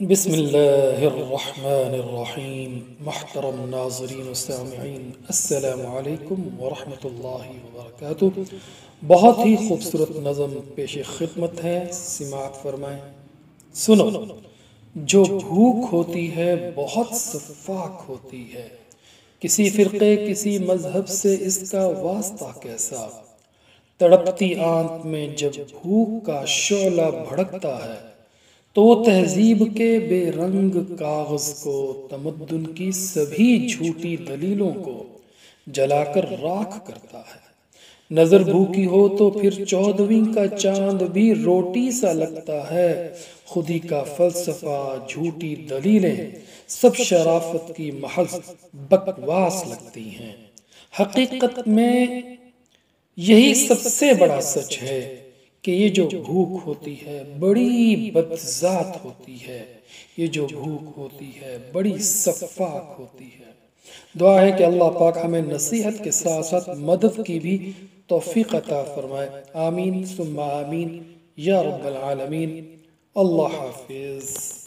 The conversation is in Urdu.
بسم اللہ الرحمن الرحیم۔ محترم ناظرین و سامعین، السلام علیکم ورحمۃ اللہ وبرکاتہ۔ بہت ہی خوبصورت نظم پیش خدمت ہے، سماعت فرمائیں۔ سنو، جو بھوک ہوتی ہے بہت سفاک ہوتی ہے، کسی فرقے کسی مذہب سے اس کا واسطہ کیسا؟ تڑپتی آنکھ میں جب بھوک کا شعلہ بھڑکتا ہے تو تہذیب کے بے رنگ کاغذ کو، تمدن کی سبھی جھوٹی دلیلوں کو جلا کر راکھ کرتا ہے۔ نظر بھوکی ہو تو پھر چودھویں کا چاند بھی روٹی سا لگتا ہے۔ خودی کا فلسفہ، جھوٹی دلیلیں سب شرافت کی محض بکواس لگتی ہیں۔ حقیقت میں یہی سب سے بڑا سچ ہے کہ یہ جو بھوک ہوتی ہے بڑی بدذات ہوتی ہے، یہ جو بھوک ہوتی ہے بڑی سفاک ہوتی ہے۔ دعا ہے کہ اللہ پاک ہمیں نصیحت کے ساتھ ساتھ مدد کی بھی توفیق عطا فرمائے۔ آمین ثم آمین یا رب العالمین۔ اللہ حافظ۔